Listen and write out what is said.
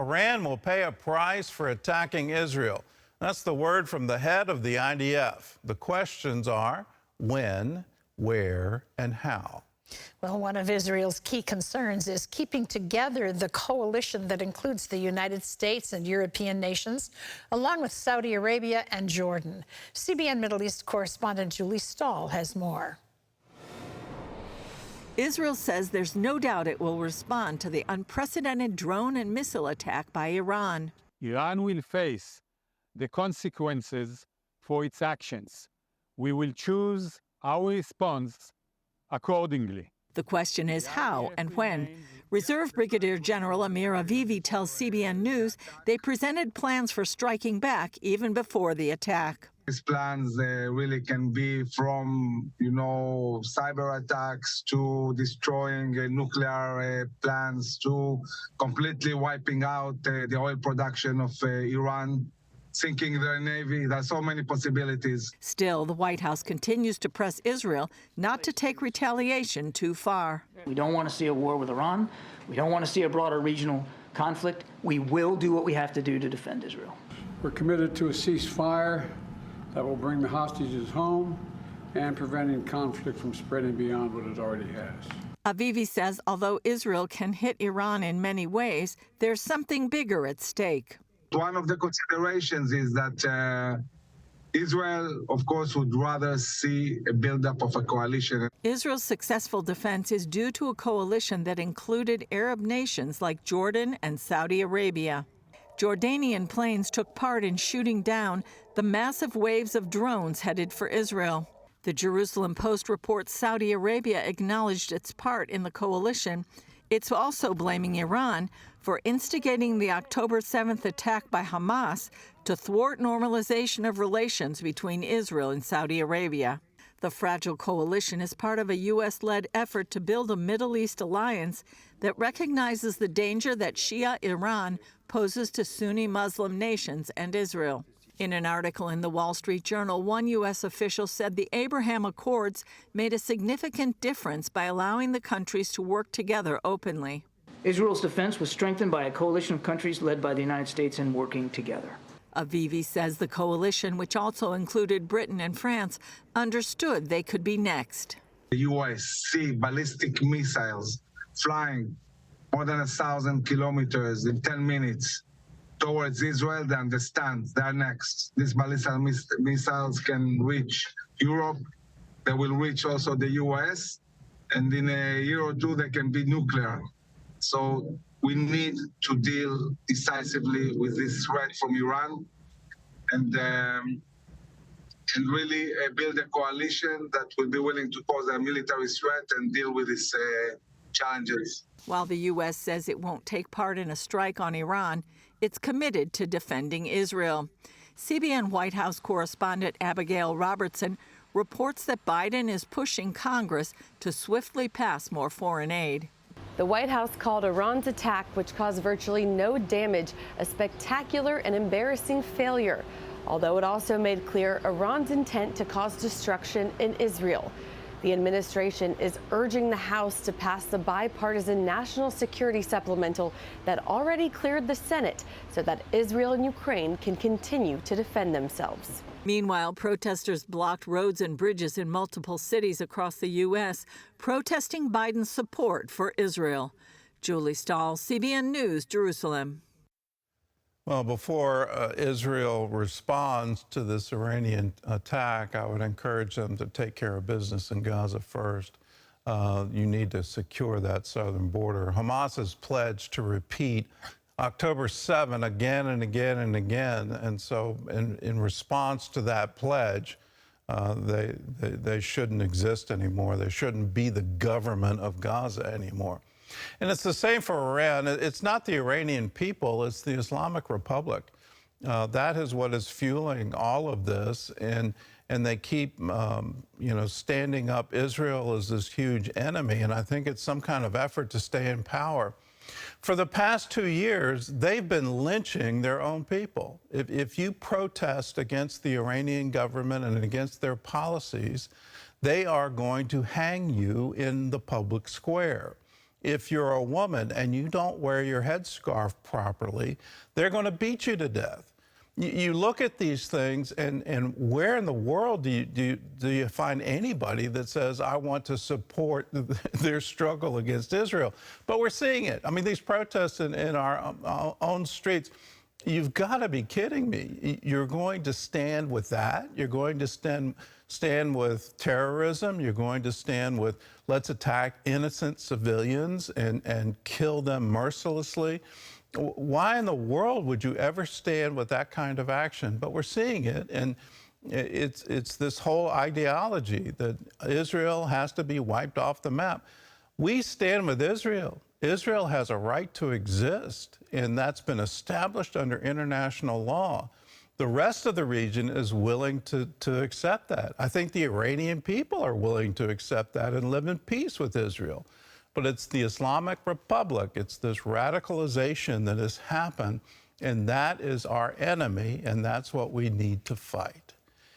Iran will pay a price for attacking Israel. That's the word from the head of the IDF. The questions are when, where, and how. Well, one of Israel's key concerns is keeping together the coalition that includes the United States and European nations, along with Saudi Arabia and Jordan. CBN Middle East correspondent Julie Stahl has more. Israel says there's no doubt it will respond to the unprecedented drone and missile attack by Iran. Iran will face the consequences for its actions. We will choose our response accordingly. The question is how and when. Reserve Brigadier General Amir Avivi tells CBN News they presented plans for striking back even before the attack. These plans really can be from, cyber attacks to destroying nuclear plants to completely wiping out the oil production of Iran, sinking their navy. There are so many possibilities. Still, the White House continues to press Israel not to take retaliation too far. We don't want to see a war with Iran. We don't want to see a broader regional conflict. We will do what we have to do to defend Israel. We're committed to a ceasefire that will bring the hostages home and preventing conflict from spreading beyond what it already has. Avivi says although Israel can hit Iran in many ways, there's something bigger at stake. One of the considerations is that Israel, of course, would rather see a buildup of a coalition. Israel's successful defense is due to a coalition that included Arab nations like Jordan and Saudi Arabia. Jordanian planes took part in shooting down the massive waves of drones headed for Israel. The Jerusalem Post reports Saudi Arabia acknowledged its part in the coalition. It's also blaming Iran for instigating the October 7th attack by Hamas to thwart normalization of relations between Israel and Saudi Arabia. The fragile coalition is part of a U.S.-led effort to build a Middle East alliance that recognizes the danger that Shia Iran poses to Sunni Muslim nations and Israel. In an article in the Wall Street Journal, one U.S. official said the Abraham Accords made a significant difference by allowing the countries to work together openly. Israel's defense was strengthened by a coalition of countries led by the United States and working together. Avivi says the coalition, which also included Britain and France, understood they could be next. The U.S. see ballistic missiles flying more than 1,000 kilometers in 10 minutes towards Israel. They understand they're next. These ballistic missiles can reach Europe. They will reach also the U.S. And in a year or two, they can be nuclear. So we need to deal decisively with this threat from Iran and really build a coalition that will be willing to pose a military threat and deal with these challenges. While the U.S. says it won't take part in a strike on Iran, it's committed to defending Israel. CBN White House correspondent Abigail Robertson reports that Biden is pushing Congress to swiftly pass more foreign aid. The White House called Iran's attack, which caused virtually no damage, a spectacular and embarrassing failure, although it also made clear Iran's intent to cause destruction in Israel. The administration is urging the House to pass the bipartisan national security supplemental that already cleared the Senate so that Israel and Ukraine can continue to defend themselves. Meanwhile, protesters blocked roads and bridges in multiple cities across the U.S., protesting Biden's support for Israel. Julie Stahl, CBN News, Jerusalem. Well, before Israel responds to this Iranian attack, I would encourage them to take care of business in Gaza first. You need to secure that southern border. Hamas has pledged to repeat October 7 again and again and again. And so in response to that pledge, they shouldn't exist anymore. They shouldn't be the government of Gaza anymore. And it's the same for Iran. It's not the Iranian people, it's the Islamic Republic. That is what is fueling all of this. And they keep, standing up Israel as this huge enemy. And I think it's some kind of effort to stay in power. For the past 2 years, they've been lynching their own people. If you protest against the Iranian government and against their policies, they are going to hang you in the public square. if you're a woman and you don't wear your headscarf properly, they're going to beat you to death. You look at these things, and where in the world do you find anybody that says, I want to support their struggle against Israel? But we're seeing it. I mean, these protests in our own streets, you've got to be kidding me. You're going to stand with that. You're going to stand with terrorism. You're going to stand with, let's attack innocent civilians and kill them mercilessly. Why in the world would you ever stand with that kind of action? But we're seeing it, and it's this whole ideology that Israel has to be wiped off the map. We stand with Israel. Israel has a right to exist, and that's been established under international law. The rest of the region is willing to accept that. I think the Iranian people are willing to accept that and live in peace with Israel. But it's the Islamic Republic, it's this radicalization that has happened, and that is our enemy, and that's what we need to fight.